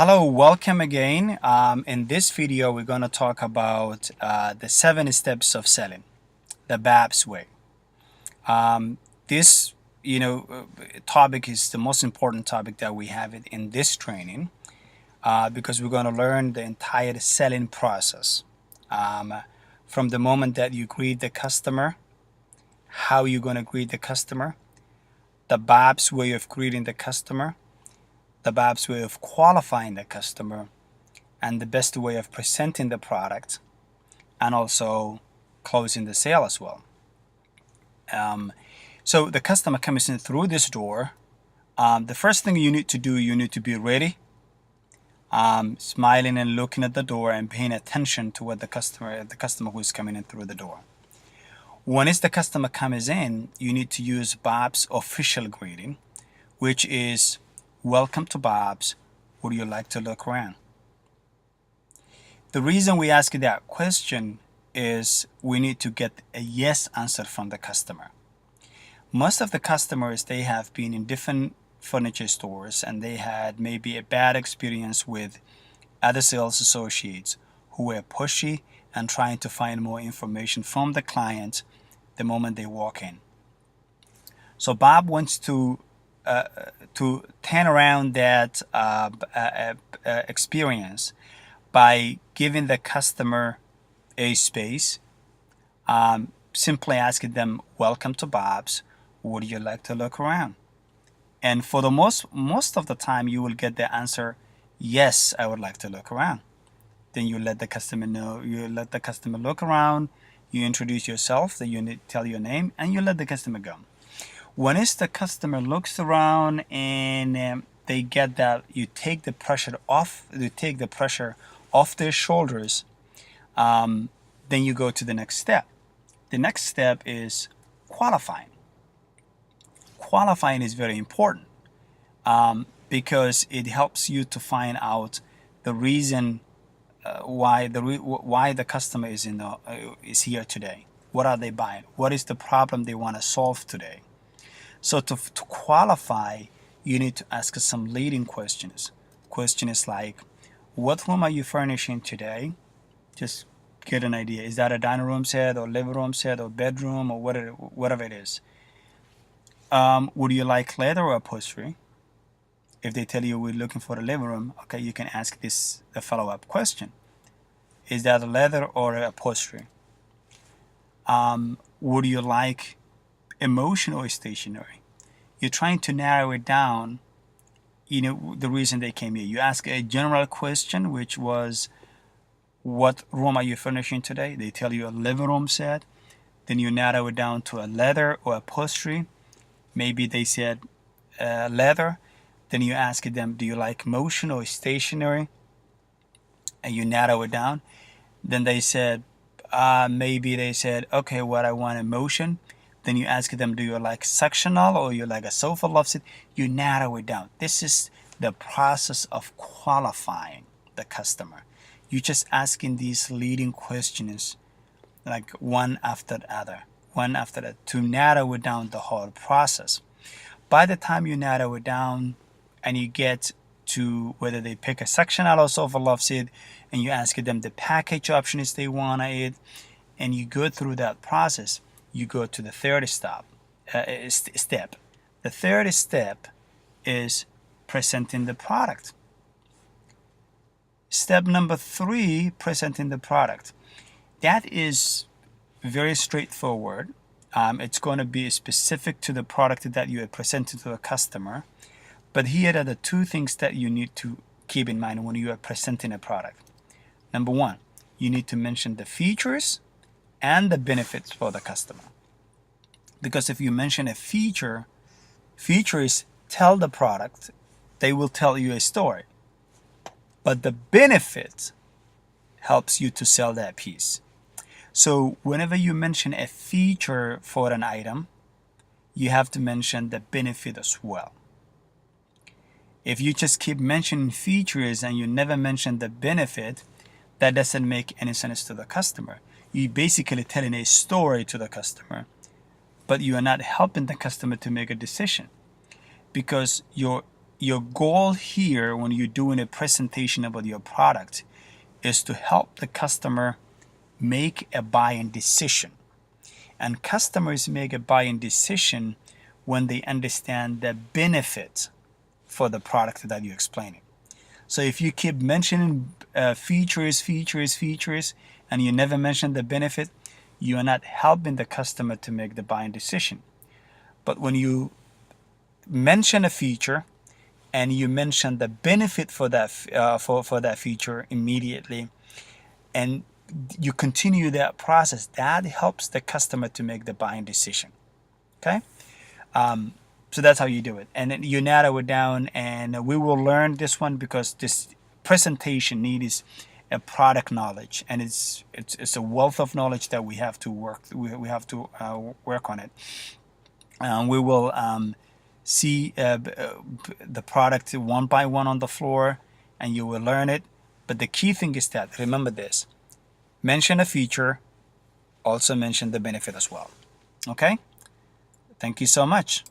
Hello, welcome again. In this video, we're going to talk about the 7 steps of selling, the BABS way. This, topic is the most important topic that we have in this training because we're going to learn the entire selling process um, from the moment that you greet the customer, how you're going to greet the customer, the BABS way of greeting the customer, the BABS way of qualifying the customer, and the best way of presenting the product, and also closing the sale as well. So the customer comes in through this door. The first thing you need to do, you need to be ready, smiling and looking at the door and paying attention to what the customer who is coming in through the door. Once the customer comes in, you need to use BABS official greeting, which is welcome to BABS. Would you like to look around? The reason we ask that question is we need to get a yes answer from the customer. Most of the customers, they have been in different furniture stores and they had maybe a bad experience with other sales associates who were pushy and trying to find more information from the client the moment they walk in. So Bob wants to turn around that experience by giving the customer a space, simply asking them, welcome to Bob's, would you like to look around? And for the most of the time you will get the answer, yes, I would like to look around. Then you let the customer know, you let the customer look around, you introduce yourself, then you tell your name, and you let the customer go. Once the customer looks around and they get that you take the pressure off their shoulders, then you go to the next step. The next step is qualifying. Qualifying is very important because it helps you to find out the reason why the customer is here today. What are they buying? What is the problem they want to solve today? So to qualify, you need to ask some leading questions. Questions like, what room are you furnishing today? Just get an idea. Is that a dining room set or living room set or bedroom or whatever it is? Would you like leather or upholstery? If they tell you we're looking for a living room, okay, you can ask a follow-up question. Is that a leather or a upholstery? Would you like emotion or stationery? You're trying to narrow it down, the reason they came here. You ask a general question, which was, what room are you furnishing today? They tell you a living room set. Then you narrow it down to a leather or upholstery. Maybe they said leather. Then you ask them, do you like motion or stationery? And you narrow it down. Then they said, maybe they said, okay, what I want emotion. Then you ask them, do you like sectional or you like a sofa love seat? You narrow it down. This is the process of qualifying the customer. You're just asking these leading questions like one after the other, to narrow it down the whole process. By the time you narrow it down and you get to whether they pick a sectional or sofa love seat, and you ask them the package options they want it, and you go through that process, you go to the third step. The third step is presenting the product. Step number 3, presenting the product. That is very straightforward. It's going to be specific to the product that you are presenting to a customer. But here are the 2 things that you need to keep in mind when you are presenting a product. Number 1, you need to mention the features and the benefits for the customer. Because if you mention a features tell the product, they will tell you a story. But the benefit helps you to sell that piece. So whenever you mention a feature for an item, you have to mention the benefit as well. If you just keep mentioning features and you never mention the benefit, that doesn't make any sense to the customer. You're basically telling a story to the customer, but you are not helping the customer to make a decision because your your goal here when you're doing a presentation about your product is to help the customer make a buying decision. And customers make a buying decision when they understand the benefit for the product that you're explaining. So if you keep mentioning features, and you never mention the benefit, you are not helping the customer to make the buying decision. But when you mention a feature and you mention the benefit for that for that feature immediately, and you continue that process, that helps the customer to make the buying decision. Okay. So that's how you do it, and then you narrow it down, and we will learn this one because this presentation needs a product knowledge, and it's a wealth of knowledge that we have to work on it. We will see the product one by one on the floor, and you will learn it. But the key thing is that, remember this, mention a feature, also mention the benefit as well. Okay? Thank you so much.